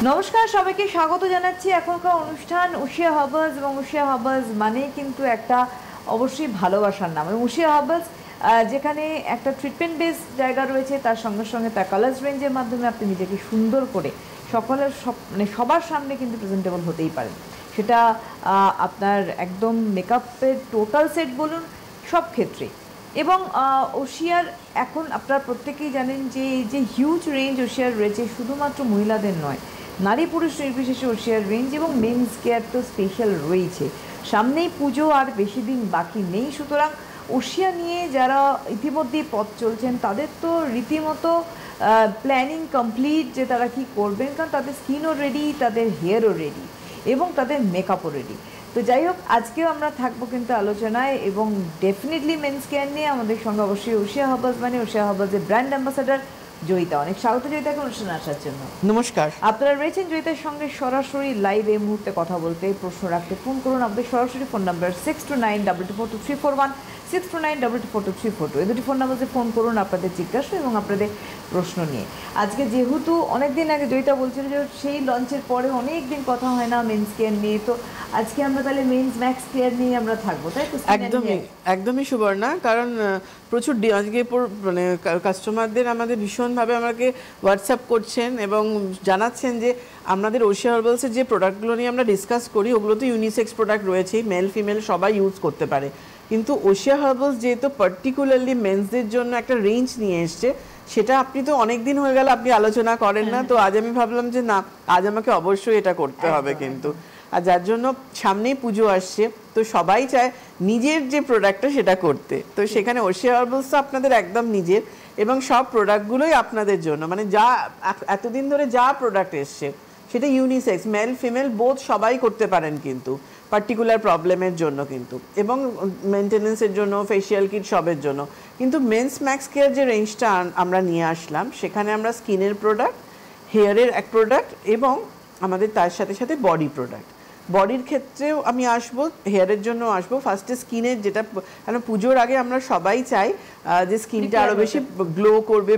নমস্কার, সবাইকে স্বাগত জানাচ্ছি এখনকার অনুষ্ঠান উশিয়া হার্বালস। এবং উশিয়া হার্বালস মানে কিন্তু একটা অবশ্যই ভালোবাসার নাম। এবং উশিয়া হার্বালস যেখানে একটা ট্রিটমেন্ট বেস জায়গা রয়েছে, তার সঙ্গে সঙ্গে তার কালার্স রেঞ্জের মাধ্যমে আপনি নিজেকে সুন্দর করে সকলের সবার সামনে কিন্তু প্রেজেন্টেবল হতেই পারেন। সেটা আপনার একদম মেকআপের টোটাল সেট বলুন, সব ক্ষেত্রে। এবং ওশিয়ার এখন আপনারা প্রত্যেকেই জানেন যে এই যে হিউজ রেঞ্জ ওশিয়ার রয়েছে, শুধুমাত্র মহিলাদের নয়, নারী পুরুষ নির্বিশেষে ওশিয়ার রেঞ্জ এবং মেন্স কেয়ার তো স্পেশাল রয়েছে। সামনেই পুজো, আর বেশি দিন বাকি নেই। সুতরাং ওশিয়া নিয়ে যারা ইতিমধ্যেই পথ চলছেন তাদের তো রীতিমতো প্ল্যানিং কমপ্লিট যে তারা কি করবেন, কারণ তাদের স্কিনও রেডি, তাদের হেয়ারও রেডি এবং তাদের মেকআপও রেডি। তো যাই হোক, আজকেও আমরা থাকবো কিন্তু আলোচনায়, এবং ডেফিনেটলি মেন্স কেয়ার নিয়ে। আমাদের সঙ্গে অবশ্যই উশিয়া হার্বালস মানে উশিয়া হার্বালসের ব্র্যান্ড অ্যাম্বাসাডার জয়িতা। অনেক স্বাগত জয়িতাকে অনুষ্ঠানে আসার জন্য। নমস্কার। আপনারা রয়েছেন জয়িতার সঙ্গে সরাসরি লাইভ এই মুহূর্তে কথা বলতে। প্রশ্ন রাখতে ফোন করুন। আমাদের সরাসরি ফোন নাম্বার 6292242341, 6292242342। এই দুটি ফোন নাম্বারে ফোন করুন আপনাদের জিজ্ঞাসা এবং আপনাদের প্রশ্ন নিয়ে। আজকে যেহেতু অনেক দিন আগে জয়িতা বলছিল যে সেই লঞ্চের পরে অনেক দিন কথা হয় না মেন্স কেয়ার নিয়ে, তো আজকে আমরা তাহলে মেন্স ম্যাক্স কেয়ার নিয়ে আমরা থাকবো, তাই তো? একদমই সুবর্ণা, কারণ প্রচুর আজকে মানে কাস্টমারদের আমাদের ভীষণভাবে আমাকে হোয়াটসঅ্যাপ করছেন এবং জানাচ্ছেন যে আমাদের ওশিয়া হার্বালসের যে প্রোডাক্টগুলো নিয়ে আমরা ডিসকাস করি ওগুলো তো ইউনিসেক্স প্রোডাক্ট রয়েছে, মেল ফিমেল সবাই ইউজ করতে পারে, কিন্তু ওশিয়া হার্বালস যেহেতু পার্টিকুলারলি মেন্সদের জন্য একটা রেঞ্জ নিয়ে এসছে, সেটা আপনি তো অনেক দিন হয়ে গেল আপনি আলোচনা করেন না। তো আজ আমি ভাবলাম যে না, আজ আমাকে অবশ্যই এটা করতে হবে। কিন্তু আর যার জন্য সামনেই পুজো আসছে, তো সবাই চায় নিজের যে প্রোডাক্টটা সেটা করতে। তো সেখানে ওশিয়া হার্বালস তো আপনাদের একদম নিজের, এবং সব প্রোডাক্টগুলোই আপনাদের জন্য, মানে যা এতদিন ধরে যা প্রোডাক্ট এসছে সেটা ইউনিসেক্স, মেল ফিমেল বোথ সবাই করতে পারেন কিন্তু পার্টিকুলার প্রবলেমের জন্য কিন্তু, এবং মেনটেনেন্সের জন্য, ফেশিয়াল কিট সবের জন্য। কিন্তু মেন্স ম্যাক্স কেয়ার যে রেঞ্জটা আমরা নিয়ে আসলাম, সেখানে আমরা স্কিনের প্রোডাক্ট, হেয়ারের এক প্রোডাক্ট এবং আমাদের তার সাথে সাথে বডি প্রোডাক্ট। বডির ক্ষেত্রেও আমি আসবো, হেয়ারের জন্য আসবো। ফার্স্টে স্কিনের, যেটা কারণ পুজোর আগে আমরা সবাই চাই যে স্কিনটা আরও বেশি গ্লো করবে,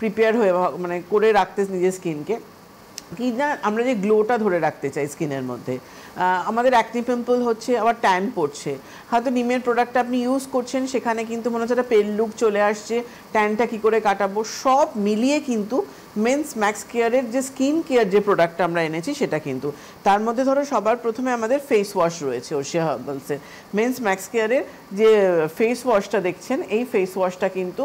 প্রিপেয়ার হয়ে মানে করে রাখতে নিজের স্কিনকে, কি না আমরা যে গ্লোটা ধরে রাখতে চাই স্কিনের মধ্যে। আমাদের অ্যাকনি পিম্পল হচ্ছে, আবার ট্যান পড়ছে, হয়তো নিমের প্রোডাক্টটা আপনি ইউজ করছেন, সেখানে কিন্তু মনে হচ্ছে একটা পেল লুক চলে আসছে, ট্যানটা কী করে কাটাবো, সব মিলিয়ে কিন্তু মেন্স ম্যাক্স কেয়ারের যে স্কিন কেয়ার যে প্রোডাক্টটা আমরা এনেছি সেটা কিন্তু তার মধ্যে ধরো সবার প্রথমে আমাদের ফেস ওয়াশ রয়েছে ওশিয়া হার্বালসের। মেন্স ম্যাক্স কেয়ারের যে ফেস ওয়াশটা দেখছেন, এই ফেস ওয়াশটা কিন্তু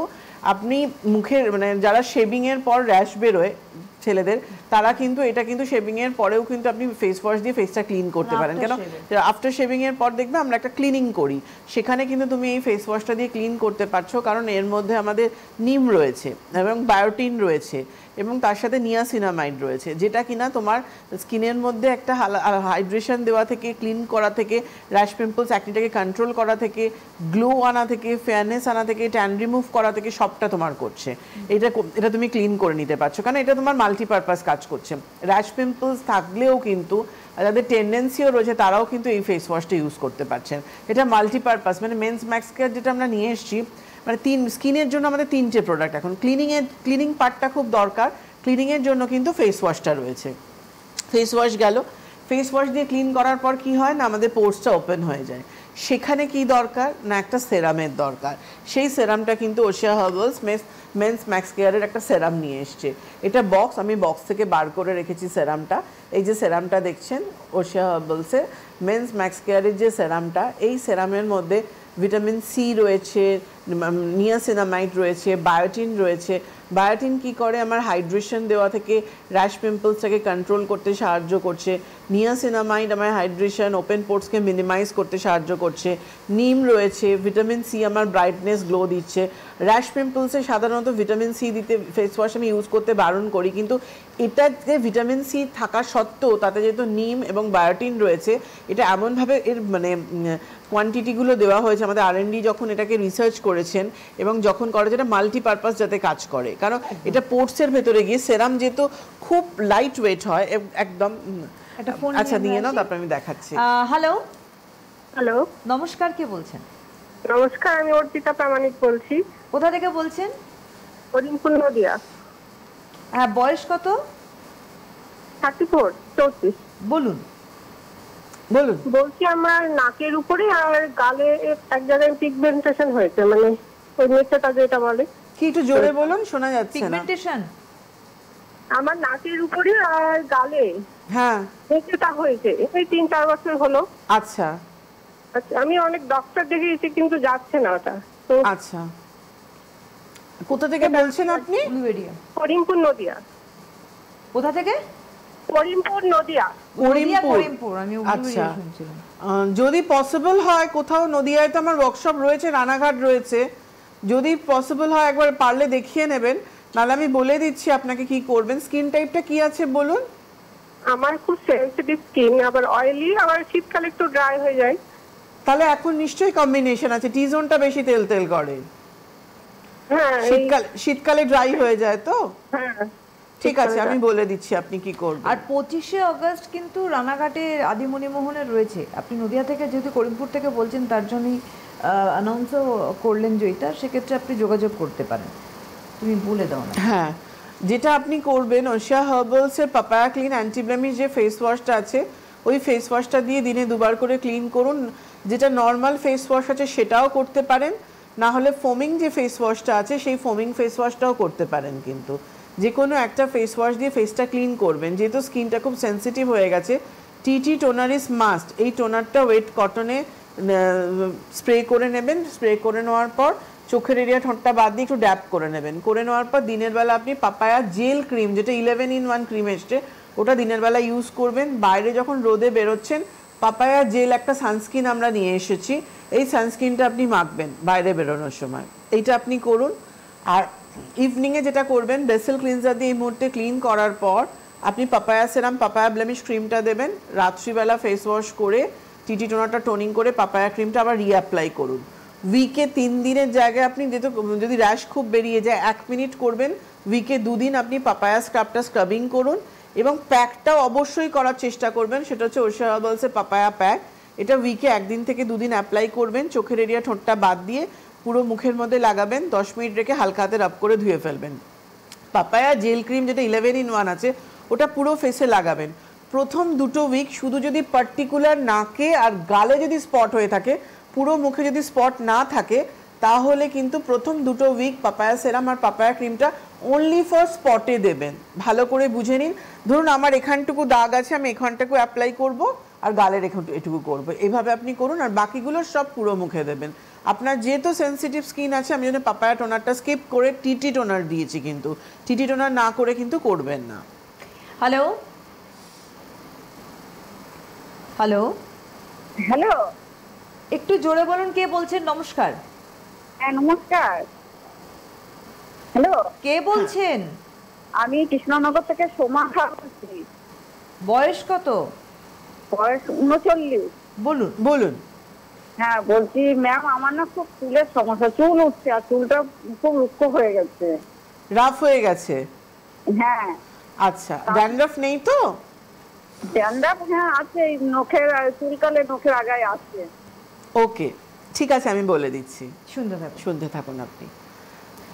আপনি মুখের, মানে যারা শেভিংয়ের পর র্যাশ বেরোয় ছেলেদের, তারা কিন্তু এটা কিন্তু শেভিংয়ের পরেও কিন্তু আপনি ফেস ওয়াশ দিয়ে ফেসটা ক্লিন করতে পারেন। কেন আফটার শেভিংয়ের পর দেখবে আমরা একটা ক্লিনিং করি, সেখানে কিন্তু তুমি এই ফেস ওয়াশটা দিয়ে ক্লিন করতে পারছো, কারণ এর মধ্যে আমাদের নিম রয়েছে এবং বায়োটিন রয়েছে এবং তার সাথে নিয়াসিনামাইড রয়েছে, যেটা কিনা তোমার স্কিনের মধ্যে একটা হাইড্রেশন দেওয়া থেকে, ক্লিন করা থেকে, র্যাশ পিম্পলস অ্যাকনিটাকে কন্ট্রোল করা থেকে, গ্লো আনা থেকে, ফেয়ারনেস আনা থেকে, ট্যান রিমুভ করা থেকে সবটা তোমার করছে। এটা তুমি ক্লিন করে নিতে পারছো, কারণ এটা তোমার মাল্টিপারপাস কাজ করছে। র্যাশ পিম্পলস থাকলেও কিন্তু যাদের টেন্ডেন্সিও রয়েছে তারাও কিন্তু এই ফেস ওয়াশটা ইউজ করতে পারছেন। এটা মাল্টিপারপাস, মানে মেন্স ম্যাক্স কেয়ার যেটা আমরা নিয়ে এসেছি, মানে স্কিনের জন্য আমাদের 3টে প্রোডাক্ট। এখন ক্লিনিং পার্টটা খুব দরকার, ক্লিনিংয়ের জন্য কিন্তু ফেস ওয়াশটা রয়েছে। ফেস ওয়াশ গেল, ফেস ওয়াশ দিয়ে ক্লিন করার পর কি হয় না, আমাদের পোর্সটা ওপেন হয়ে যায়। সেখানে কি দরকার না, একটা সেরামের দরকার। সেই সেরামটা কিন্তু ওশিয়া হার্বালস মেন্স ম্যাক্স কেয়ারের একটা সেরাম নিয়ে এসছে। এটা বক্স, আমি বক্স থেকে বার করে রেখেছি সেরামটা। এই যে সেরামটা দেখছেন ওশিয়া হার্বালসের মেন্স ম্যাক্স কেয়ারের যে সেরামটা, এই সেরামের মধ্যে ভিটামিন সি রয়েছে, নিয়াসিনামাইড রয়েছে, বায়োটিন রয়েছে। বায়োটিন কি করে, আমার হাইড্রেশন দেওয়া থেকে র্যাশ পিম্পলসটাকে কন্ট্রোল করতে সাহায্য করছে। নিয়াসিনামাইড আমার হাইড্রেশন, ওপেন পোর্টসকে মিনিমাইজ করতে সাহায্য করছে। নিম রয়েছে, ভিটামিন সি আমার ব্রাইটনেস, গ্লো দিচ্ছে। র্যাশ পিম্পলসে সাধারণত ভিটামিন সি দিতে ফেস ওয়াশ আমি ইউজ করতে বারণ করি, কিন্তু এটাতে ভিটামিন সি থাকা সত্ত্বেও তাতে যেহেতু নিম এবং বায়োটিন রয়েছে, এটা এমনভাবে এর মানে কোয়ান্টিটিগুলো দেওয়া হয়েছে, আমাদের R&D যখন এটাকে রিসার্চ করেছেন এবং যখন করে যেটা মাল্টিপারপাস যাতে কাজ করে, কারণ এটা পোর্টসের ভেতরে গিয়ে সেরাম যেহেতু খুব লাইট ওয়েট হয় একদম। আচ্ছা নিয়ে নাও, তারপর আমি দেখাচ্ছি। হ্যালো হ্যালো, নমস্কার, কে বলছেন? নমস্কার, আমি অর্পিতা প্রামাণিক বলছি। কোথা থেকে বলছেন? করিমপুর নদিয়া। হ্যাঁ, বয়স কত? 34 বলুন। বলুন। বলছি আমার নাকের উপরে আর গালে এক জায়গায় পিগমেন্টেশন হয়েছে, মানে ওই নিচেটা যেটা বলে। কি একটু জোরে বলুন, শোনা যাচ্ছে না। পিগমেন্টেশন আমার নাকের উপরে আর গালে হ্যাঁ নিচেটা হয়েছে, এই 3-4 বছর হলো। আচ্ছা আচ্ছা, আমি অনেক ডক্টর দেখিয়েছি কিন্তু যাচ্ছে না ওটা। তো আচ্ছা, কোথা থেকে বলছেন আপনি? উলুবেড়িয়া। করিমপুর নদিয়া। কোথা থেকে? করিমপুর নদিয়া। করিমপুর, আমি আচ্ছা, উলুবেড়িয়া শুনছিলাম। যদি পসিবল হয় কোথাও, নদিয়ায় তো আমার ওয়ার্কশপ রয়েছে, রানাঘাট রয়েছে, যদি পসিবল হয় একবার পারলে দেখিয়ে নেবেন। নাহলে আমি বলে দিচ্ছি আপনাকে কি করবেন। স্কিন টাইপটা কি আছে বলুন? আমার খুব সেনসিটিভ স্কিন, আবার অয়েলি, আবার শীতকালে একটু ড্রাই হয়ে যায়। তাহলে এখন নিশ্চয়ই কম্বিনেশন আছে, টি জোনটা বেশি তেল তেল করে। হ্যাঁ শীতকালে ড্রাই হয়ে যায় তো। হ্যাঁ ঠিক আছে, আমি বলে দিচ্ছি আপনি কি করবেন। আর 25শে অগস্ট কিন্তু রানাঘাটে আদিমণিমোহনের রয়েছে। আপনি নদিয়া থেকে যেহেতু করিমপুর থেকে বলছেন, তার জন্যই অ্যানাউন্সও করলেন জয়িতা, সেক্ষেত্রে আপনি যোগাযোগ করতে পারেন। তুমি বলে দাও না। হ্যাঁ, যেটা আপনি করবেন, ওশিয়া হার্বালসের পাপায়া ক্লিন অ্যান্টিব্লেমিশ যে ফেস ওয়াশটা আছে, ওই ফেস ওয়াশটা দিয়ে দিনে 2 বার করে ক্লিন করুন। যেটা নর্মাল ফেস ওয়াশ আছে সেটাও করতে পারেন, না হলে ফোমিং যে ফেস ওয়াশটা আছে সেই ফোমিং ফেস ওয়াশটাও করতে পারেন। কিন্তু যে কোনো একটা ফেস ওয়াশ দিয়ে ফেসটা ক্লিন করবেন। যেহেতু স্কিনটা খুব সেন্সিটিভ হয়ে গেছে, টিটি টোনার ইজ মাস্ট। এই টোনারটা ওয়েট কটনে স্প্রে করে নেবেন। স্প্রে করে নেওয়ার পর চোখের এরিয়া, ঠোঁটটা বাদ দিয়ে একটু ড্যাপ করে নেবেন। করে নেওয়ার পর দিনের বেলা আপনি পাপায়া জেল ক্রিম, যেটা 11-in-1 ক্রিম এসছে, ওটা দিনের বেলা ইউজ করবেন। বাইরে যখন রোদে বেরোচ্ছেন, পাপায়া জেল একটা সানস্ক্রিন আমরা নিয়ে এসেছি, এই সানস্ক্রিনটা আপনি মাখবেন বাইরে বেরোনোর সময়। এইটা আপনি করুন। আর ইভিনিংয়ে যেটা করবেন, বেসেল ক্লিনজার দিয়ে এই মুহূর্তে ক্লিন করার পর আপনি পাপায়া সেরাম, পাপায়া ব্লেমিশ ক্রিমটা দেবেন। রাত্রিবেলা ফেস ওয়াশ করে টিটি টোনারটা টোনিং করে পাপায়া ক্রিমটা আবার রিঅ্যাপ্লাই করুন। উইকে 3 দিনের জায়গায় আপনি যদি র্যাশ খুব বেরিয়ে যায় 1 মিনিট করবেন। উইকে 2 দিন আপনি পাপায়া স্ক্রাবটা স্ক্রাবিং করুন। এবং প্যাকটাও অবশ্যই করার চেষ্টা করবেন, সেটা হচ্ছে ওশিয়া হার্বালসের পাপায়া প্যাক। এটা উইকে 1 দিন থেকে 2 দিন অ্যাপ্লাই করবেন। চোখের এরিয়া, ঠোঁটটা বাদ দিয়ে পুরো মুখের মধ্যে লাগাবেন। 10 মিনিট রেখে হালকা হাতে রাব করে ধুয়ে ফেলবেন। পাপায়া জেল ক্রিম যেটা 11-in-1 আছে, ওটা পুরো ফেসে লাগাবেন। প্রথম 2 উইক শুধু যদি পার্টিকুলার নাকে আর গালে যদি স্পট হয়ে থাকে, পুরো মুখে যদি স্পট না থাকে, তাহলে কিন্তু প্রথম 2 উইক পাপায়া সেরাম আর পাপায়া ক্রিমটা অনলি ফর স্পটে দেবেন। ভালো করে বুঝে নিন। ধরুন আমার এখানটুকু দাগ আছে, আমি এখানটাকু অ্যাপ্লাই করব আর গালের এটুকু করবো, এইভাবে আপনি করুন। আর বাকিগুলো সব পুরো মুখে দেবেন। আপনার যেহেতু সেন্সিটিভ স্কিন আছে, আমি জন্য পাপায়া টোনারটা স্কিপ করে টিটি টোনার দিয়েছি, কিন্তু টিটি টোনার না করে কিন্তু করবেন না। হ্যালো হ্যালো হ্যালো, একটু জোরে বলুন, কে বলছেন? নমস্কার। হ্যাঁ নমস্কার। হ্যালো, কে বলছেন? আমি কৃষ্ণনগর থেকে সোমা খা বলছি। বয়স কত? বয়স 39। বলুন। বলুন। হ্যাঁ বলছি ম্যাম, আমার না খুব চুলের সমস্যা, চুল উঠছে আর চুলটা খুব রুক্ষ হয়ে গেছে। রাফ হয়ে গেছে? হ্যাঁ। আচ্ছা, ড্যান্ড্রাফ নেই তো? ড্যান্ড্রাফ হ্যাঁ আছে, নখের চুলকালে নখের আগায় আছে। ওকে, ঠিক আছে, আমি বলে দিচ্ছি, শুনতে থাকুন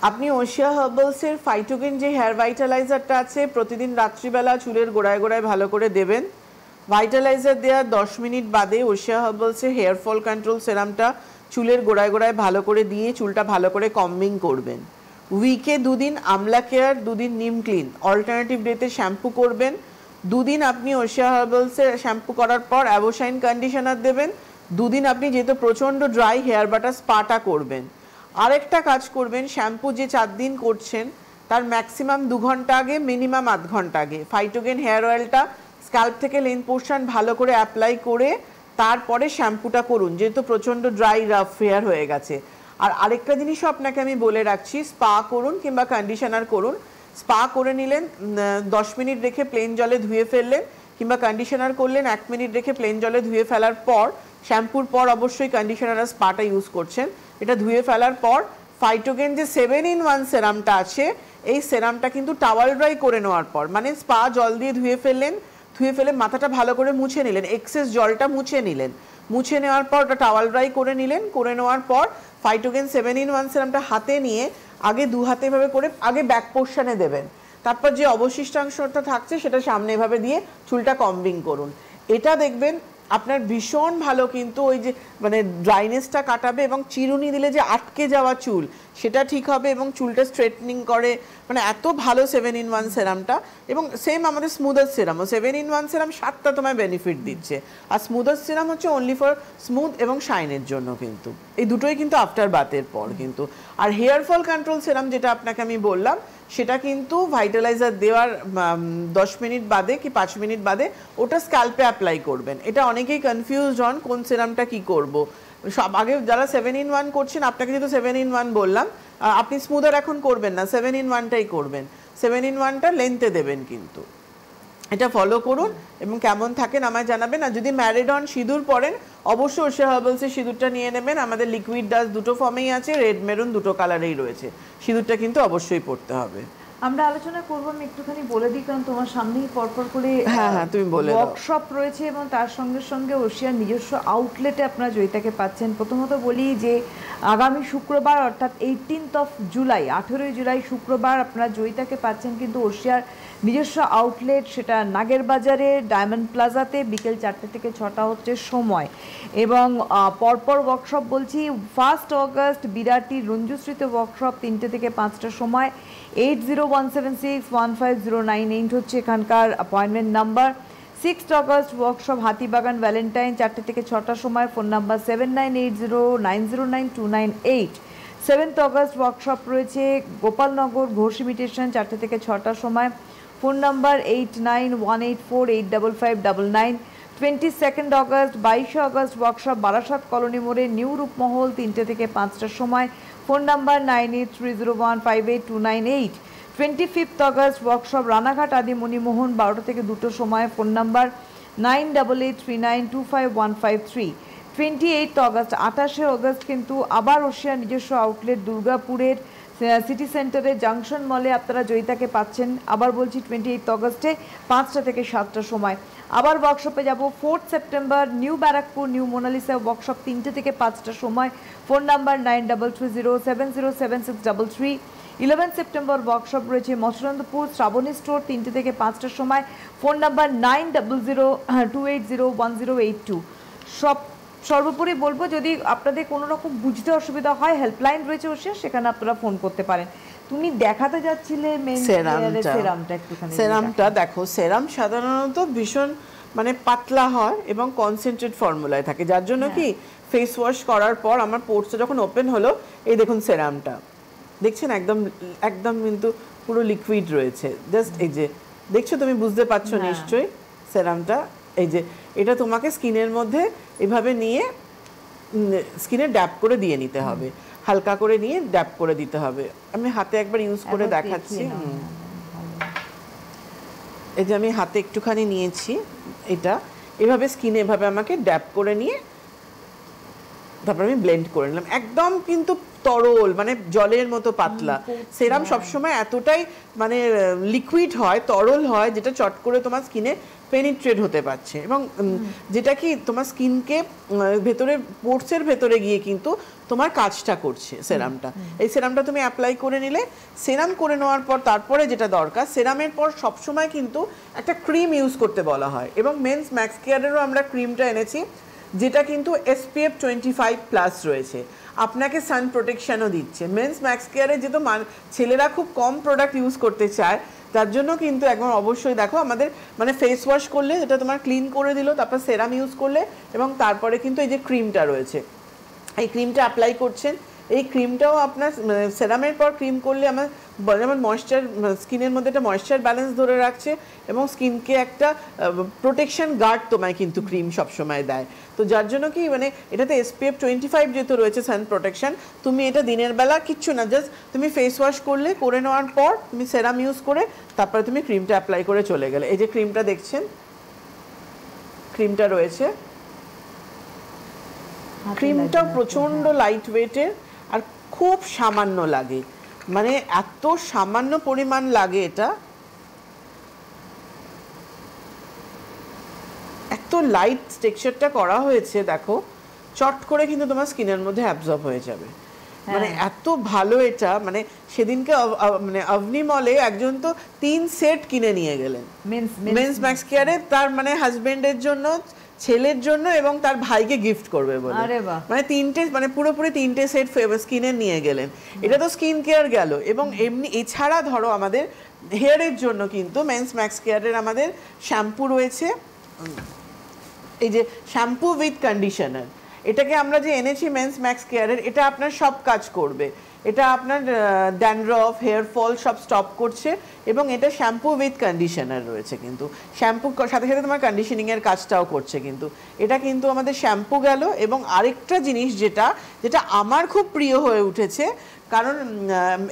আপনি ওশিয়া হার্বালসের ফাইটোগেন যে হেয়ার ভাইটালাইজারটা আছে, প্রতিদিন রাত্রিবেলা চুলের গোড়ায় গোড়ায় ভালো করে দেবেন। ভাইটালাইজার দেওয়ার 10 মিনিট বাদে ওশিয়া হার্বালসের হেয়ার ফল কন্ট্রোল সেরামটা চুলের গোড়ায় গোড়ায় ভালো করে দিয়ে চুলটা ভালো করে কম্বিং করবেন। উইকে 2 দিন আমলা কেয়ার, 2 দিন নিম ক্লিন, অল্টারনেটিভ ডেতে শ্যাম্পু করবেন। 2 দিন আপনি ওশিয়া হার্বালসের শ্যাম্পু করার পর অ্যাভোশাইন কন্ডিশনার দেবেন। 2 দিন আপনি যেহেতু প্রচণ্ড ড্রাই, হেয়ার বাটার স্পাটা করবেন। আরেকটা কাজ করবেন, শ্যাম্পু যে 4 দিন করছেন তার ম্যাক্সিমাম 2 ঘন্টা আগে, মিনিমাম আধ ঘন্টা আগে ফাইটোগেন হেয়ার অয়েলটা স্ক্যাল্প থেকে লেন পোর্শন ভালো করে অ্যাপ্লাই করে তারপরে শ্যাম্পুটা করুন, যেহেতু প্রচণ্ড ড্রাই রাফ হেয়ার হয়ে গেছে। আর আরেকটা জিনিসও আপনাকে আমি বলে রাখছি, স্পা করুন কিংবা কন্ডিশনার করুন। স্পা করে নিলেন, 10 মিনিট রেখে প্লেন জলে ধুয়ে ফেললেন, কিংবা কন্ডিশনার করলেন 1 মিনিট রেখে প্লেন জলে ধুয়ে ফেলার পর, শ্যাম্পুর পর অবশ্যই কন্ডিশনার আর স্পাটা ইউজ করছেন। এটা ধুয়ে ফেলার পর ফাইটোগেন যে 7-in-1 সেরামটা আছে, এই সেরামটা কিন্তু টাওয়াল ড্রাই করে নেওয়ার পর, মানে স্পা জল দিয়ে ধুয়ে ফেললেন, ধুয়ে ফেলে মাথাটা ভালো করে মুছে নিলেন, এক্সেস জলটা মুছে নিলেন, মুছে নেওয়ার পর ওটা টাওয়াল ড্রাই করে নিলেন। করে নেওয়ার পর ফাইটোগেন 7-in-1 সেরামটা হাতে নিয়ে আগে 2 হাতে এভাবে করে আগে ব্যাক পোর্শনে দেবেন, তারপর যে অবশিষ্টাংশটা থাকছে সেটা সামনে এভাবে দিয়ে চুলটা কম্বিং করুন। এটা দেখবেন আপনার ভীষণ ভালো কিন্তু ওই যে মানে ড্রাইনেসটা কাটাবে এবং চিরুনি দিলে যে আটকে যাওয়া চুল সেটা ঠিক হবে এবং চুলটা স্ট্রেটনিং করে, মানে এত ভালো 7-in-1 সেরামটা। এবং সেম আমাদের স্মুদার সেরামও 7-in-1 সেরাম 7টা তোমায় বেনিফিট দিচ্ছে, আর স্মুদার সেরাম হচ্ছে অনলি ফর স্মুথ এবং শাইনের জন্য, কিন্তু এই দুটোই কিন্তু আফটার বাথের পর কিন্তু। আর হেয়ার ফল কন্ট্রোল সেরাম যেটা আপনাকে আমি বললাম সেটা কিন্তু ভাইটালাইজার দেওয়ার 10 মিনিট বাদে কি 5 মিনিট বাদে ওটা স্ক্যাল্পে অ্যাপ্লাই করবেন। এটা অনেকেই কনফিউজড হন কোন সেরামটা কি করব। সব আগে যারা 7-in-1 করছেন, আপনাকে যেহেতু 7-in-1 বললাম, আপনি স্মুদার এখন করবেন না, 7-in-1টাই করবেন। 7-in-1টা লেন্থে দেবেন কিন্তু। এটা ফলো করুন এবং কেমন থাকেন আমায় জানাবেন। আর যদি ম্যারিড হন, সিঁদুর পরেন, অবশ্যই ওশিয়া হার্বালসের সিঁদুরটা নিয়ে নেবেন। আমাদের লিকুইড ডাস্ট দুটো ফর্মেই আছে, রেড মেরুন দুটো কালারেই রয়েছে। সিঁদুরটা কিন্তু অবশ্যই পড়তে হবে। আমরা আলোচনা করবো, আমি একটুখানি বলে দিই, কারণ তোমার সামনেই পরপর করে তুমি বলে দাও। ওয়ার্কশপ রয়েছে এবং তার সঙ্গে সঙ্গে ওশিয়ার নিজস্ব আউটলেটে আপনারা জয়িতাকে পাচ্ছেন। প্রথমত বলি যে আগামী শুক্রবার অর্থাৎ 18 জুলাই 18 জুলাই শুক্রবার আপনারা জয়িতাকে পাচ্ছেন কিন্তু ওশিয়ার নিজস্ব আউটলেট, সেটা নাগেরবাজারে ডায়মন্ড প্লাজাতে বিকেল 4টে থেকে 6টা হচ্ছে সময়। এবং পরপর ওয়ার্কশপ বলছি, 1 অগস্ট বিরাটি রঞ্জুশ্রীতে ওয়ার্কশপ 3টে থেকে 5টার সময়। 8017615098 হচ্ছে এখানকার appointment number. 6 August workshop Hatibagan Valentine 4টে থেকে 6টার সময়, ফোন নাম্বার 7980909298। 7 অগস্ট ওয়ার্কশপ রয়েছে গোপালনগর ঘোষ ইমিটেশন 4টে থেকে 6টার সময়, phone number 8918485599। 22 August 22 August workshop Barasat colony মোড়ে নিউ রূপমহল 3টে থেকে 5টার সময়, phone number 9830158298। 25 August workshop Ranaghat আদি মণিমোহন 12টা থেকে 2টোর সময়, ফোন নাম্বার 9883925153। 28 অগস্ট 28 অগস্ট কিন্তু আবার ওশিয়ার নিজস্ব আউটলেট দুর্গাপুরের সিটি সেন্টারে জাংশন মলে আপনারা জয়িতাকে পাচ্ছেন। আবার বলছি 28 অগস্টে 5টা থেকে 7টার সময়। আবার ওয়ার্কশপে যাব 4 September new Barrackpore new Monalisa workshop 3টে থেকে 5টার সময়, ফোন নাম্বার 9330707633। 11 সেপ্টেম্বর ওয়ার্কশপ রয়েছে মৎস্যনন্দপুর শ্রাবণী স্টোর 3টে থেকে 5টার সময়, ফোন নাম্বার 9002801082। সর্বোপরি বলবো, যদি আপনাদের কোনো রকম বুঝতে অসুবিধা হয় হেল্পলাইন রয়েছে ওশিয়া, সেখানে আপনারা ফোন করতে পারেন। তুমি দেখাতে যাচ্ছিলে সেরামটা দেখো। সেরাম সাধারণত ভীষণ মানে পাতলা হয় এবং কনসেন্ট্রেট ফর্মুলায় থাকে, যার জন্য কি ফেস ওয়াশ করার পর আমার পোর্সটা যখন ওপেন হলো, এই দেখুন সেরামটা দেখছেন একদম একদম কিন্তু পুরো লিকুইড রয়েছে। জাস্ট এই যে দেখছো, তুমি বুঝতে পারছো নিশ্চয়ই সেরামটা। এই যে এটা তোমাকে স্কিনের মধ্যে এভাবে নিয়ে স্কিনে ড্যাপ করে দিয়ে নিতে হবে, হালকা করে নিয়ে ড্যাপ করে দিতে হবে। আমি হাতে একবার ইউজ করে দেখাচ্ছি। এই যে আমি হাতে একটুখানি নিয়েছি, এটা এভাবে স্কিনে এভাবে আমাকে ড্যাপ করে নিয়ে তারপর আমি ব্লেন্ড করে নিলাম। একদম কিন্তু তরল, মানে জলের মতো পাতলা। সেরাম সবসময় এতটাই মানে লিকুইড হয়, তরল হয়, যেটা চট করে তোমার স্কিনে পেনিট্রেট হতে পারছে এবং যেটা কি তোমার স্কিনকে ভেতরে পোর্সের ভেতরে গিয়ে কিন্তু তোমার কাজটা করছে সেরামটা। এই সেরামটা তুমি অ্যাপ্লাই করে নিলে, সেরাম করে নেওয়ার পর তারপরে যেটা দরকার, সেরামের পর সবসময় কিন্তু একটা ক্রিম ইউজ করতে বলা হয়। এবং মেন্স ম্যাক্স কেয়ারেরও আমরা ক্রিমটা এনেছি, যেটা কিন্তু SPF 25+ রয়েছে, আপনাকে সান প্রোটেকশনও দিচ্ছে। মেন্স ম্যাক্স কেয়ারে যেহেতু ছেলেরা খুব কম প্রোডাক্ট ইউজ করতে চায়, তার জন্য কিন্তু একবার অবশ্যই দেখো আমাদের মানে ফেস ওয়াশ করলে যেটা তোমার ক্লিন করে দিল, তারপর সেরাম ইউজ করলে এবং তারপরে কিন্তু এই যে ক্রিমটা রয়েছে, এই ক্রিমটা অ্যাপ্লাই করছেন। এই ক্রিমটাও আপনার সেরামের পর ক্রিম করলে আমার যেমন ময়েশ্চার, স্কিনের মধ্যে একটা ময়েশ্চার ব্যালেন্স ধরে রাখছে এবং স্কিনকে একটা প্রোটেকশন গার্ড তোমায় কিন্তু ক্রিম সবসময় দেয়। তো যার জন্য কি মানে এটাতে SPF 25 যেহেতু রয়েছে সান প্রোটেকশন, তুমি এটা দিনের বেলা কিচ্ছু না, জাস্ট তুমি ফেস ওয়াশ করলে, করে নেওয়ার পর তুমি সেরাম ইউজ করে তারপরে তুমি ক্রিমটা অ্যাপ্লাই করে চলে গেলে। এই যে ক্রিমটা দেখছেন, ক্রিমটা রয়েছে, ক্রিমটাও প্রচণ্ড লাইট ওয়েটের আর খুব সামান্য লাগে, মানে এত সামান্য পরিমাণ লাগে, এটা এত লাইট টেক্সচারটা করা হয়েছে, দেখো চট করে কিন্তু তোমার স্কিনের মধ্যে অ্যাবজর্ব হয়ে যাবে। মানে এত ভালো এটা, মানে সেদিনকে মানে অভনি মলে একজন তো 3 সেট কিনে নিয়ে গেলেন মেন্স ম্যাক্স কেয়ারে, তার মানে হাজবেন্ডের জন্য, ছেলের জন্য এবং তার ভাইকে গিফট করবে বলে। মানে 3টে, মানে পুরোপুরি 3টে সেট স্কিনে নিয়ে গেলেন। এটা তো স্কিন কেয়ার গেল। এবং এমনি এছাড়া ধরো আমাদের হেয়ারের জন্য কিন্তু মেন্স ম্যাক্স কেয়ারের আমাদের শ্যাম্পু রয়েছে, এই যে শ্যাম্পু উইথ কন্ডিশনার, এটাকে আমরা যে এনেছি মেন্স ম্যাক্স কেয়ারের, এটা আপনার সব কাজ করবে। এটা আপনার ড্যান্ড্রফ, হেয়ার ফল সব স্টপ করছে এবং এটা শ্যাম্পু উইথ কন্ডিশনার রয়েছে, কিন্তু শ্যাম্পুর সাথে সাথে তোমার কন্ডিশনিংয়ের কাজটাও করছে। কিন্তু এটা কিন্তু আমাদের শ্যাম্পু গেল। এবং আরেকটা জিনিস যেটা যেটা আমার খুব প্রিয় হয়ে উঠেছে, কারণ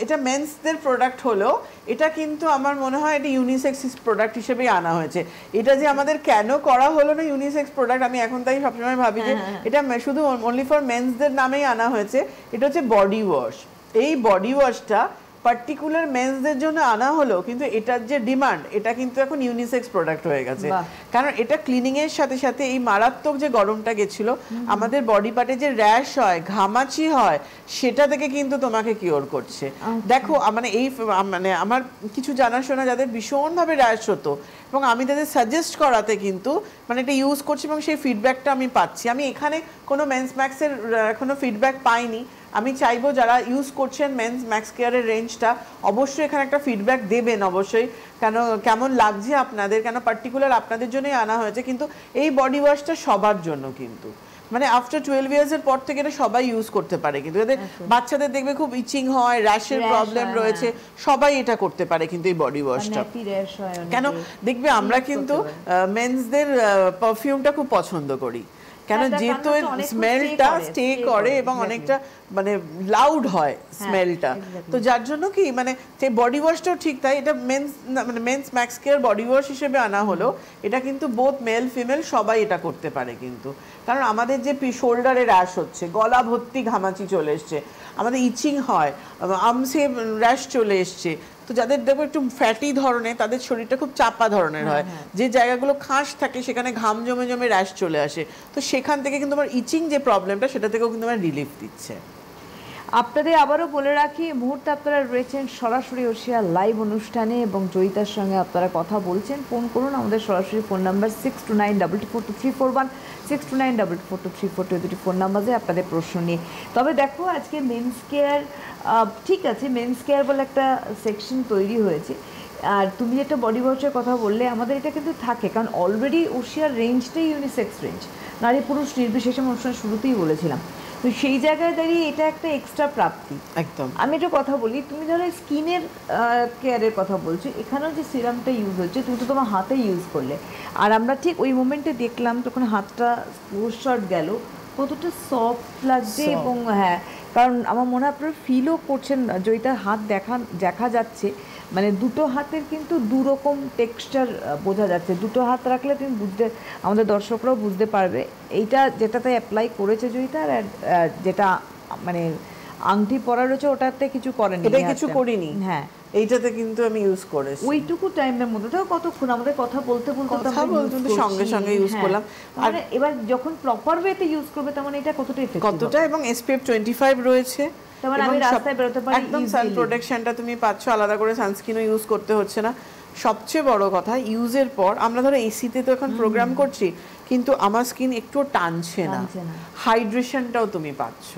এটা মেন্সদের প্রোডাক্ট হলেও এটা কিন্তু আমার মনে হয় এটা ইউনিসেক্স প্রোডাক্ট হিসেবেই আনা হয়েছে। এটা যে আমাদের কেন করা হলো না ইউনিসেক্স প্রোডাক্ট, আমি এখন তাই সবসময় ভাবি যে এটা শুধু অনলি ফর মেন্সদের নামেই আনা হয়েছে। এটা হচ্ছে বডি ওয়াশ। এই বডি ওয়াশটা পার্টিকুলার মেন্সদের জন্য আনা হলো, কিন্তু এটার যে ডিমান্ড, এটা কিন্তু এখন ইউনিসেক্স প্রোডাক্ট হয়ে গেছে। কারণ এটা ক্লিনিং এর সাথে সাথে এই মারাত্মক যে গরমটা গেছিল, আমাদের বডি পার্টে যে র্যাশ হয়, ঘামাচি হয়, সেটা থেকে কিন্তু তোমাকে কিওর করছে। দেখো মানে এই মানে আমার কিছু জানাশোনা যাদের ভীষণভাবে র্যাশ হতো, এবং আমি তাদের সাজেস্ট করাতে কিন্তু মানে এটা ইউজ করছি এবং সেই ফিডব্যাকটা আমি পাচ্ছি। আমি এখানে কোনো মেন্স ম্যাক্সের এখনো ফিডব্যাক পাইনি। আমি চাইবো যারা ইউজ করছেন মেন্স ম্যাক্স কেয়ারের রেঞ্জটা, অবশ্যই এখানে একটা ফিডব্যাক দেবেন অবশ্যই, কেন কেমন লাগছে আপনাদের, কেন পার্টিকুলার আপনাদের জন্যই আনা হয়েছে। কিন্তু এই বডি ওয়াশটা সবার জন্য, কিন্তু মানে আফটার 12 ইয়ার্সের পর থেকে এটা সবাই ইউজ করতে পারে। কিন্তু এদের বাচ্চাদের দেখবে খুব ইচিং হয়, র্যাশের প্রবলেম রয়েছে, সবাই এটা করতে পারে কিন্তু এই বডি ওয়াশটা। কেন দেখবে আমরা কিন্তু মেন্সদের পারফিউমটা খুব পছন্দ করি, কেন যেহেতু স্মেলটা স্টে করে এবং অনেকটা মানে লাউড হয় স্মেলটা, তো যার জন্য কি মানে বডি ওয়াশটাও ঠিক তাই। এটা মেন্স মানে men's Max Care body wash হিসেবে আনা হলো। এটা কিন্তু বোথ মেল ফিমেল সবাই এটা করতে পারে কিন্তু, কারণ আমাদের যে শোল্ডারে র্যাশ হচ্ছে, গলা ভর্তি ঘামাচি চলে এসছে, আমাদের ইচিং হয়, আমসে র্যাশ চলে এসছে, তো যাদের দেখো একটু ফ্যাটি ধরনের, তাদের শরীরটা খুব চাপা ধরনের হয়, যে জায়গাগুলো খাস থাকে সেখানে ঘাম জমে জমে র্যাশ চলে আসে, তো সেখান থেকে কিন্তু আমার ইচিং যে প্রবলেমটা, সেটা থেকেও কিন্তু আমার রিলিফ দিচ্ছে। আপনাদের আবারও বলে রাখি, মুহূর্তে আপনারা রয়েছেন সরাসরি ওশিয়া লাইভ অনুষ্ঠানে এবং জয়িতার সঙ্গে আপনারা কথা বলছেন। ফোন করুন, আমাদের সরাসরি ফোন নাম্বার 6292422341, 6292422342, দুটি ফোন নাম্বারে আপনাদের প্রশ্ন নিয়ে। তবে দেখো আজকে মেন্স কেয়ার, ঠিক আছে মেন্স কেয়ার বলে একটা সেকশন তৈরি হয়েছে, আর তুমি যেটা বডি ওয়াশের কথা বললে, আমাদের এটা কিন্তু থাকে, কারণ অলরেডি ওশিয়ার রেঞ্জটাই ইউনিসেক্স রেঞ্জ, নারী পুরুষ নির্বিশেষে অনুষ্ঠানের শুরুতেই বলেছিলাম। তো সেই জায়গায় দাঁড়িয়ে এটা একটা এক্সট্রা প্রাপ্তি। একদম। আমি একটা কথা বলি, তুমি ধরো স্কিনের কেয়ারের কথা বলছো, এখানেও যে সিরামটা ইউজ হচ্ছে, তুমি তো তোমার হাতে ইউজ করলে, আর আমরা ঠিক ওই মোমেন্টে দেখলাম তখন হাতটা শর্ট গেল, কতটা সফট লাগছে। এবং হ্যাঁ, কারণ আমার মনে হয় আপনারা ফিলও করছেন, জয়িতার হাত দেখা যাচ্ছে, মানে দুটো হাতের কিন্তু দুরকম টেক্সচার বোঝা যাচ্ছে। দুটো হাত রাখলে তুমি আমাদের দর্শকরাও বুঝতে পারবে এইটা যেটাতে অ্যাপ্লাই করেছে জয়িতা, আর যেটা মানে আংটি পরা রয়েছে ওটাতে কিছু করেনি, এটা কিছু করিনি। হ্যাঁ, এইটাতে কিন্তু আমি ইউজ করেছি ওইটুকু টাইমের মধ্যে। তো কতক্ষণ আমাদের কথা বলতে সঙ্গে সঙ্গে ইউজ করলাম। আর এবার যখন প্রপার ওয়েতে ইউজ করবে, তেমন এটা কতটা এফেক্টিভ, কতটা, এবং SPF 25 রয়েছে, আমি রাস্তায় বেরোতে পারি, একদম সান প্রোটেকশনটা তুমি পাচ্ছ, আলাদা করে সানস্ক্রিনও ইউজ করতে হচ্ছে না। সবচেয়ে বড় কথা, ইউজের পর আমরা ধরো এসিতে তো এখন প্রোগ্রাম করছি, কিন্তু আমার স্কিন একটু টানছে না, হাইড্রেশনটাও তুমি পাচ্ছ,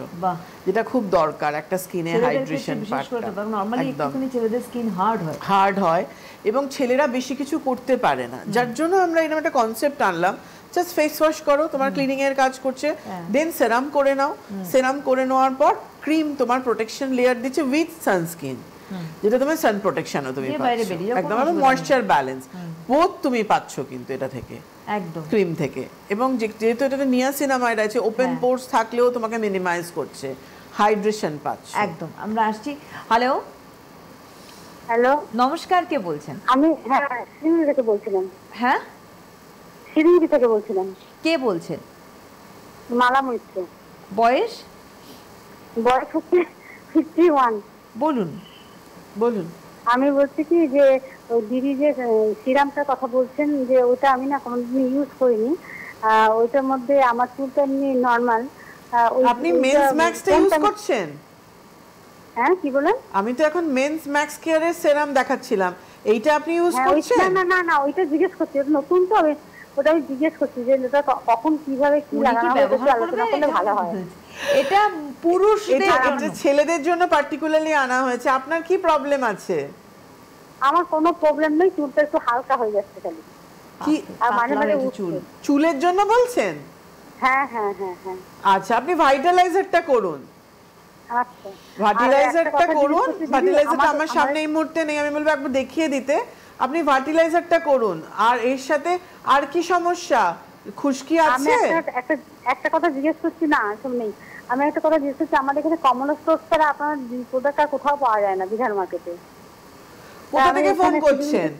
যেটা খুব দরকার একটা স্কিনে, হাইড্রেশন পার্টটা। নরমালি একটুখানি ছেলেদের স্কিন হার্ড হয় এবং ছেলেরা বেশি কিছু করতে পারে না, যার জন্য আমরা এরকম একটা কনসেপ্ট আনলাম, জাস্ট ফেস ওয়াশ করো, তোমার ক্লিনিং এর কাজ করছে, দেন সেরাম করে নাও, সেরাম করে নেওয়ার পর ক্রিম তোমার প্রোটেকশন লেয়ার দিচ্ছে উইথ সানস্ক্রিন, যেটা তোমার সান প্রোটেকশনও তুমি পাচ্ছ, একদম ময়েশ্চার ব্যালেন্স বোথ তুমি পাচ্ছ কিন্তু এটা থেকে, একদম ক্রিম থেকে। এবং যেহেতু এটাতে নিয়াসিনামাইড আছে, ওপেন পোর্স থাকলেও তোমাকে মিনিমাইজ করছে, হাইড্রেশন পাচ্ছ। একদম। আমরা আসছি। হ্যালো হ্যালো, নমস্কার, কে বলছেন? আমি শিলিগুড়ি থেকে বলছিলাম। হ্যাঁ, শিলিগুড়ি থেকে বলছিলাম। কে বলছেন? মালা মৈত্র। বয়স হচ্ছে 51। বলুন। আমি বলছি কি যে দিদি যে সিরামটার কথা বলছেন, যে ওটা আমি না কোনোদিন ইউজ করিনি, ওইটার মধ্যে আমার চুলটা এমনি নর্মাল। আপনি মেন্স ম্যাক্সটা ইউজ করছেন? হ্যাঁ কি বলেন? আমি তো এখন মেন্স ম্যাক্স কেয়ারের সেরাম দেখাচ্ছিলাম, এইটা আপনি ইউজ হ্যাঁ করছেন? না না না ওইটা জিজ্ঞেস করছি, ওটা নতুন তো ওটা আমি জিজ্ঞেস করছি যে এটা কখন কিভাবে কি উনি কি লাগানো হবে একটু ব্যবহার আলোচনা করবেন? করলে ভালো হয়। এটা পুরুষদের এটা জন্য। ছেলেদের জন্য পার্টিকুলারলি আনা হয়েছে। আপনার কি প্রবলেম আছে? আমার কোনো প্রবলেম নেই, চুলটা একটু হালকা হয়ে যাচ্ছে খালি, কি আর মাঝে পাতলা মাঝে হয়েছে উঠছে। চুল। চুলের জন্য বলছেন? হ্যাঁ হ্যাঁ হ্যাঁ হ্যাঁ। আচ্ছা, আপনি ভাইটালাইজারটা করুন। আচ্ছা ভার্টিলাইজারটা করুন। ভার্টিলাইজারটা আমার আমার সামনে এই মুহূর্তে নেই, আমি বলবো একবার দেখিয়ে দিতে। আপনি ভার্টিলাইজারটা করুন। আর এর সাথে আর কি সমস্যা? খুশকি আমি আছে? একটা কথা জিজ্ঞেস করছি, না আসলে নেই, আমি একটা কথা জিজ্ঞেস করছি, আমাদের এখানে কমলা স্টোর ছাড়া আপনার প্রোডাক্ট আর কোথাও পাওয়া যায় না বিধান মার্কেটে। কোথা থেকে ফোন করছেন?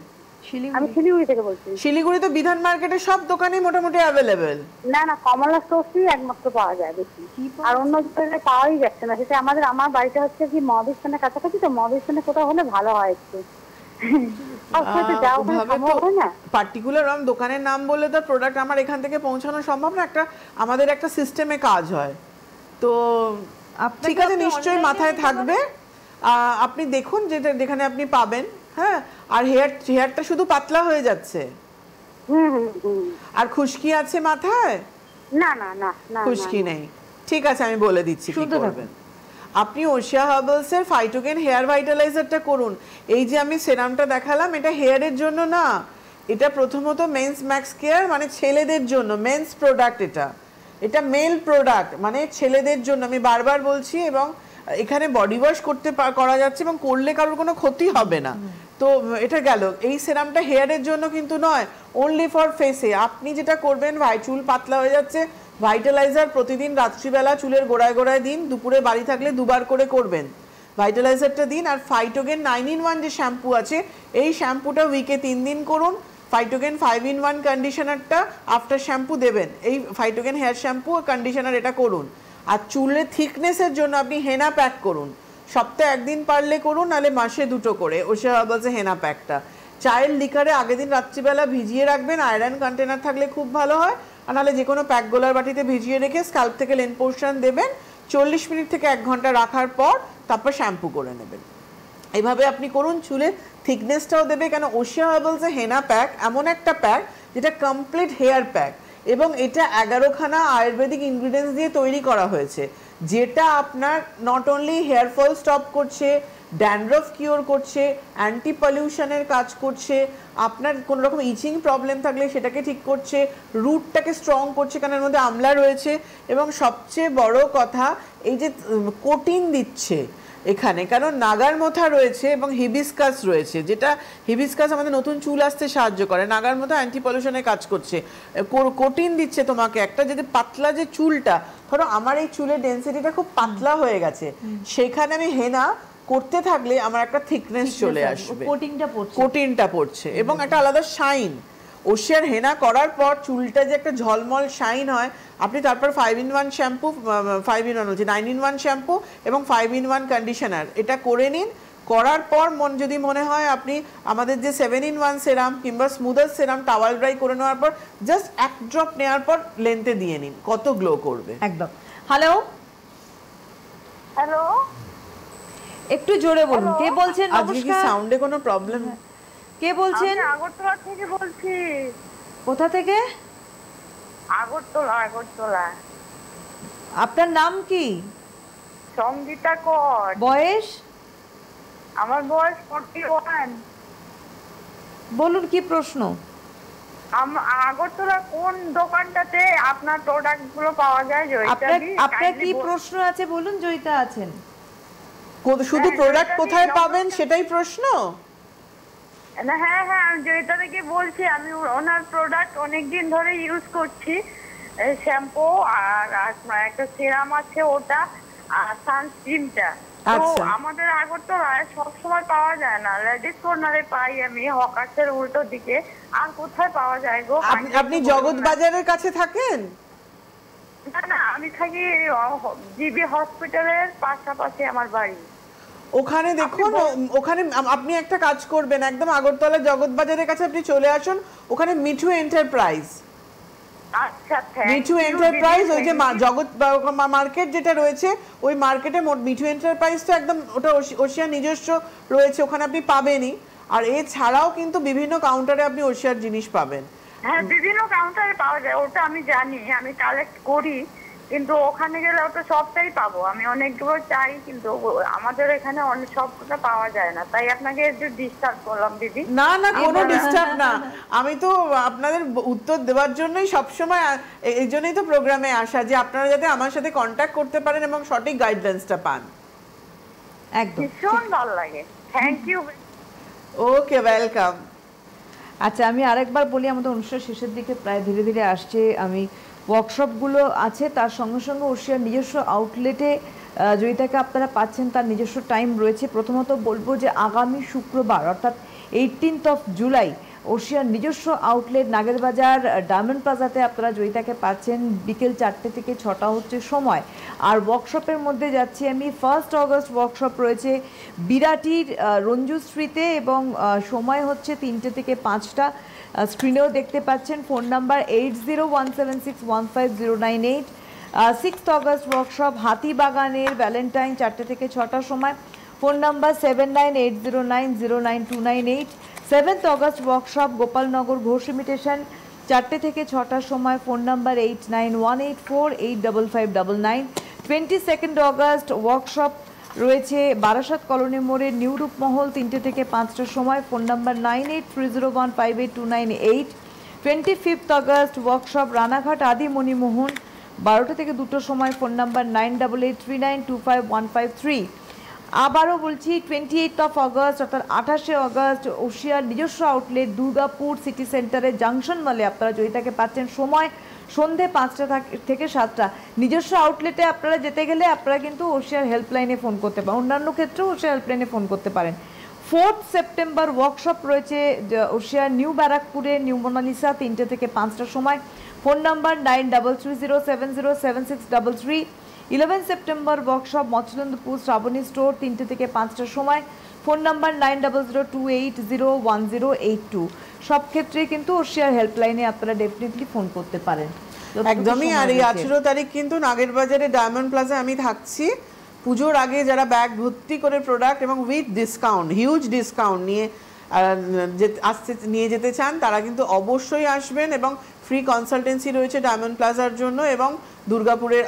আমি শিলিগুড়ি থেকে বলছি। শিলিগুড়ি তো বিধান মার্কেটে সব দোকানেই মোটামুটি অ্যাভেলেবেল। না না কমলা স্টোরই একমাত্র পাওয়া যায় বেশি, আর অন্য জায়গায় পাওয়াই যাচ্ছে না। সেটা আমার বাড়িটা হচ্ছে কি মহাবিস্তানের কাছাকাছি, তো মহাবিস্তানে কোথাও হলে ভালো হয় একটু। পার্টিকুলার দোকানের নাম বলে তো প্রোডাক্ট আমার এখান থেকে পৌঁছানো সম্ভব না। আমাদের একটা সিস্টেমে কাজ হয়, তো ঠিক আছে, নিশ্চয়ই মাথায় থাকবে। আপনি দেখুন যেখানে আপনি পাবেন। হ্যাঁ, আর হেয়ারটা শুধু পাতলা হয়ে যাচ্ছে? আর খুশকি আছে মাথায়? না না না না খুশকি নেই, ঠিক আছে, আমি বলে দিচ্ছি কি করবেন। আপনি ওশিয়া হার্বালস এর ফাইটোগেন হেয়ার ভাইটালাইজারটা করুন। এই যে আমি সেরামটা দেখালাম, এটা হেয়ারের জন্য না, এটা প্রথমত মেন্স ম্যাক্স কেয়ার, মানে ছেলেদের জন্য মেন্স প্রোডাক্ট। এটা মেল প্রোডাক্ট, মানে ছেলেদের জন্য। আমি বারবার বলছি, এবং এখানে বডি ওয়াশ করা যাচ্ছে এবং করলে কারোর কোনো ক্ষতি হবে না। তো এটা গেল। এই সেরামটা হেয়ারের জন্য কিন্তু নয়, অনলি ফর ফেসে। আপনি যেটা করবেন, চুল পাতলা হয়ে যাচ্ছে, ভাইটালাইজার প্রতিদিন রাত্রিবেলা চুলের গোড়ায় গোড়ায় দিন, দুপুরে বাড়ি থাকলে দুবার করে করবেন। ভাইটালাইজারটা দিন। আর ফাইটোগেন 9-in-1 যে শ্যাম্পু আছে, এই শ্যাম্পুটা উইকে 3 দিন করুন। ফাইটোগেন 5-in-1 কন্ডিশনারটা আফটার শ্যাম্পু দেবেন। এই ফাইটোগেন হেয়ার শ্যাম্পু আর কন্ডিশনার এটা করুন। আর চুলের থিকনেসের জন্য আপনি হেনা প্যাক করুন। সপ্তাহে 1 দিন পারলে করুন, নাহলে মাসে 2টো করে ওশিয়া হার্বালসে হেনা প্যাকটা। চায়ের লিকারে আগের দিন রাত্রিবেলা ভিজিয়ে রাখবেন, আয়রন কন্টেনার থাকলে খুব ভালো হয়। আর নাহলে যে কোনো প্যাক গোলার বাটিতে ভিজিয়ে রেখে স্ক্যাল্প থেকে লেন পোর্শন দেবেন, 40 মিনিট থেকে 1 ঘন্টা রাখার পর তারপর শ্যাম্পু করে নেবেন। এইভাবে আপনি করুন, চুলের থিকনেসটাও দেবে। কেন, ওশিয়া হার্বালসে হেনা প্যাক এমন একটা প্যাক যেটা কমপ্লিট হেয়ার প্যাক, এবং এটা 11খানা আয়ুর্বেদিক ইনগ্রিডিয়েন্টস দিয়ে তৈরি করা হয়েছে, যেটা আপনার not only hair fall stop করছে, ড্যান্ড্রফ কিওর করছে, অ্যান্টি পলিউশনের কাজ করছে, আপনার কোনো রকম ইচিং প্রবলেম থাকলে সেটাকে ঠিক করছে, রুটটাকে স্ট্রং করছে, কারণ এর মধ্যে আমলা রয়েছে, এবং সবচেয়ে বড় কথা এই যে কোটিন দিচ্ছে এখানে, কারণ নাগার মোথা রয়েছে এবং হিবিস্কাস রয়েছে, যেটা হিবিস্কাস আমাদের নতুন চুল আসতে সাহায্য করে, নাগার মোথা অ্যান্টি পলিউশনের কাজ করছে, কোটিন দিচ্ছে তোমাকে একটা, যদি পাতলা যে চুলটা, ধরো আমার এই চুলের ডেন্সিটিটা খুব পাতলা হয়ে গেছে, সেখানে আমি হেনা করতে থাকলে আমার একটা থিকনেস চলে আসবে, কোটিনটা পড়ছে এবং একটা আলাদা শাইন। ওশিয়ার হেনা করার পর চুলটা যে একটা ঝলমল শাইন হয়, আপনি তারপর 5-in-1 শ্যাম্পু, 5-in-1 বলছি 9-in-1 শ্যাম্পু এবং 5-in-1 কন্ডিশনার এটা করে নিন। করার পর যদি মনে হয় আপনি আমাদের যে 7-in-1 সেরাম কিংবা স্মুদার সেরাম টাওয়াল ড্রাই করে নেওয়ার পর জাস্ট 1 ড্রপ নেওয়ার পর লেন্থে দিয়ে নিন, কত গ্লো করবে একদম। হ্যালো হ্যালো, একটু জোরে বলুন, কে বলছেন? আজকে কি সাউন্ডে কোনো প্রবলেম? কে বলছেন? আগরতলা থেকে বলছি। কোথা থেকে? আগরতলা। আপনার নাম কি? সঙ্গীতা কর। বয়স? আমার বয়স 41। বলুন কি প্রশ্ন? আগরতলা কোন দোকানটাতে আপনার প্রোডাক্ট গুলো পাওয়া যায়? আপনার কি প্রশ্ন আছে বলুন, জয়িতা আছেন। শুধু প্রোডাক্ট কোথায় পাবেন সেটাই প্রশ্ন? না, হ্যাঁ হ্যাঁ, আমি জয়িতা থেকে বলছি। আমি ওনার প্রোডাক্ট অনেকদিন ধরে ইউজ করছি, শ্যাম্পু আর একটা সিরাম আছে ওটা, আর সানস্ক্রিনটা। তো আমাদের আগরতলায় সবসময় পাওয়া যায় না, লেডিস কর্নারে পাই আমি, হকার্সের উল্টো দিকে। আর কোথায় পাওয়া যায় গো? আপনি জগৎ বাজারের কাছে থাকেন? না না, আমি থাকি জিবি হসপিটালের পাশাপাশি আমার বাড়ি। ওখানে দেখুন, ওখানে আপনি একটা কাজ করবেন, একদম আগরতলা জগৎ বাজারের কাছে আপনি চলে আসুন, ওখানে মিঠু এন্টারপ্রাইজ। আচ্ছা, thank মিঠু you, এন্টারপ্রাইজ, দিদি, ওই যে thank you. জগৎ মার্কেট যেটা রয়েছে, ওই মার্কেটে মিঠু এন্টারপ্রাইজ তো একদম ওটা ওশিয়ার নিজস্ব রয়েছে, ওখানে আপনি পাবেনই। আর এছাড়াও কিন্তু বিভিন্ন কাউন্টারে আপনি ওশিয়ার জিনিস পাবেন। হ্যাঁ, বিভিন্ন কাউন্টারে পাওয়া যায়, ওটা আমি জানি, আমি কালেক্ট করি, কিন্তু ওখানে গেলে ওটা সবটাই পাবো। আমি অনেকগুলো চাই, কিন্তু আমাদের এখানে অনেক সবটা পাওয়া যায় না, তাই আপনাকে একটু ডিস্টার্ব করলাম দিদি। না না, কোনো ডিস্টার্ব না, আমি তো আপনাদের উত্তর দেওয়ার জন্যই সবসময়, এই জন্যই তো প্রোগ্রামে আসা, যে আপনারা যাতে আমার সাথে কন্ট্যাক্ট করতে পারেন এবং সঠিক গাইডলাইন্সটা পান। একদম ভীষণ ভালো লাগে, থ্যাংক ইউ। Okay, welcome. আচ্ছা, আমি আরেকবার বলি, আমাদের অনুষ্ঠান শেষের দিকে প্রায় ধীরে ধীরে আসছে। আমি ওয়ার্কশপগুলো আছে, তার সঙ্গে সঙ্গে ওশিয়ার নিজস্ব আউটলেটে জয়িতাকে আপনারা পাচ্ছেন, তার নিজস্ব টাইম রয়েছে। প্রথমত বলবো যে আগামী শুক্রবার অর্থাৎ 18 জুলাই ওশিয়ার নিজস্ব আউটলেট নাগেরবাজার ডায়মন্ড প্লাজাতে আপনারা জয়িতাকে পাচ্ছেন। বিকেল 4টে থেকে 6টা হচ্ছে সময়। আর ওয়ার্কশপের মধ্যে যাচ্ছি আমি, 1 আগস্ট ওয়ার্কশপ রয়েছে বিরাটির রঞ্জুশ্রীতে, এবং সময় হচ্ছে 3টে থেকে 5টা। স্ক্রিনেও দেখতে পাচ্ছেন, ফোন নাম্বার 8017615098। 6 আগস্ট ওয়ার্কশপ হাতিবাগানের ভ্যালেন্টাইন, 4টে থেকে 6টার সময়, phone number 7980909298। 7 August workshop Gopalnagar Ghosh imitation, 4টে থেকে 6টার সময়, ফোন নাম্বার 8918485599। 22 আগস্ট ওয়ার্কশপ রয়েছে বারাসাত কলোনি মোড়ে নিউ রূপমহল, 3টে থেকে 5টার সময়, phone number 9830158298। 25 August workshop Ranaghat আদি মণিমোহন, 12টা থেকে 2টোর সময়, ফোন নাম্বার 9883925153। আবারও বলছি, 28 আগস্ট অর্থাৎ 28 আগস্ট ওশিয়ার নিজস্ব আউটলেট দুর্গাপুর সিটি সেন্টারে জাংশন মলে আপনারা জয়িতাকে পাচ্ছেন। সময় সন্ধে 5টা থেকে 7টা। নিজস্ব আউটলেটে আপনারা যেতে গেলে আপনারা কিন্তু ওশিয়ার হেল্পলাইনে ফোন করতে পারেন, অন্যান্য ক্ষেত্রেও ওশিয়ার হেল্পলাইনে ফোন করতে পারেন। 4 সেপ্টেম্বর ওয়ার্কশপ রয়েছে ওশিয়ার নিউ ব্যারাকপুরে নিউ মোনালিসা, 3টে থেকে 5টার সময়, phone number 9330707633। 11 September workshop Machhlandapur Srabani store, 3টে থেকে 5টার সময়, ফোন নাম্বার 9002801082। সব ক্ষেত্রে কিন্তু ওশিয়ার হেল্পলাইনে আপনারা ডেফিনেটলি ফোন করতে পারেন। একদমই। আর এই 18 তারিখ কিন্তু নাগেরবাজারে ডায়মন্ড প্লাজা আমি থাকছি। পুজোর আগে যারা ব্যাগ ভর্তি করে প্রোডাক্ট এবং উইথ ডিসকাউন্ট, হিউজ ডিসকাউন্ট নিয়ে নিয়ে যেতে চান, তারা কিন্তু অবশ্যই আসবেন। এবং ফ্রি কনসালটেন্সি রয়েছে ডায়মন্ড প্লাজার জন্য, এবং দুর্গাপুরের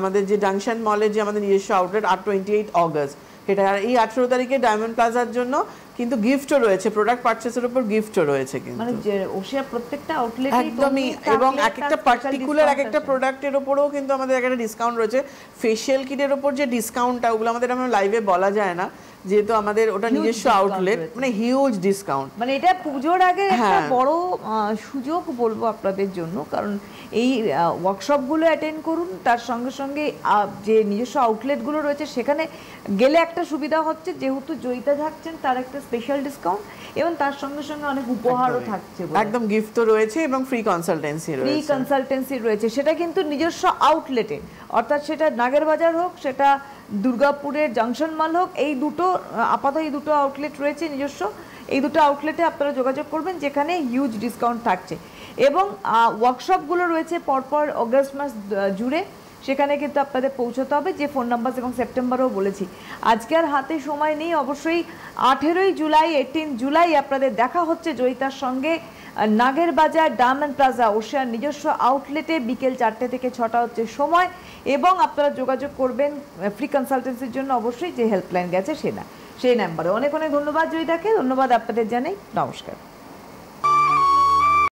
আমাদের যে জাংশন মলের যে আমাদের নিজস্ব আউটলেট 28 আগস্ট সেটা। আর এই 18 তারিখে ডায়মন্ড প্লাজার জন্য কিন্তু গিফটও রয়েছে, প্রোডাক্ট পারচেসের উপর গিফটও রয়েছে কিন্তু, মানে যে ওশিয়া প্রত্যেকটা আউটলেটে একদমই। এবং একটা পার্টিকুলার একটা প্রোডাক্টের উপরও কিন্তু আমাদের একটা ডিসকাউন্ট রয়েছে। ফেশিয়াল কিটের উপর যে ডিসকাউন্টটা, ওগুলো আমাদের আমরা লাইভে বলা যায় না, যেহেতু আমাদের ওটা নিজস্ব আউটলেট, মানে হিউজ ডিসকাউন্ট। মানে এটা পুজোর আগে একটা বড় সুযোগ বলবো আপনাদের জন্য, কারণ এই ওয়ার্কশপগুলো অ্যাটেন্ড করুন, তার সঙ্গে সঙ্গে যে নিজস্ব আউটলেটগুলো রয়েছে সেখানে গেলে একটা সুবিধা হচ্ছে, যেহেতু জয়িতা থাকছেন তার একটা স্পেশাল ডিসকাউন্ট, এবং তার সঙ্গে সঙ্গে অনেক উপহারও থাকছে, একদম গিফট তো রয়েছে, এবং ফ্রি কনসালটেন্সি রয়েছে। ফ্রি কনসালটেন্সি রয়েছে, সেটা কিন্তু নিজস্ব আউটলেটে, অর্থাৎ সেটা নাগেরবাজার হোক, সেটা দুর্গাপুরের জাংশন মল হোক, এই দুটো আপাতত এই দুটো আউটলেট রয়েছে নিজস্ব। এই দুটো আউটলেটে আপনারা যোগাযোগ করবেন, যেখানে হিউজ ডিসকাউন্ট থাকছে। এবং ওয়ার্কশপগুলো রয়েছে পরপর অগস্ট মাস জুড়ে, সেখানে কিন্তু আপনাদের পৌঁছতে হবে, যে ফোন নাম্বার এবং সেপ্টেম্বরেও বলেছি। আজকে আর হাতে সময় নেই, অবশ্যই 18 জুলাই 18 জুলাই আপনাদের দেখা হচ্ছে জয়িতার সঙ্গে নাগেরবাজার ডায়মন্ড প্লাজা ওশিয়ার নিজস্ব আউটলেটে। বিকেল 4টে থেকে 6টা হচ্ছে সময়, এবং আপনারা যোগাযোগ করবেন ফ্রি কনসালটেন্সির জন্য অবশ্যই, যে হেল্পলাইন গেছে সেই নাম্বারে। অনেক অনেক ধন্যবাদ জয়িতাকে, ধন্যবাদ আপনাদের জানাই, নমস্কার।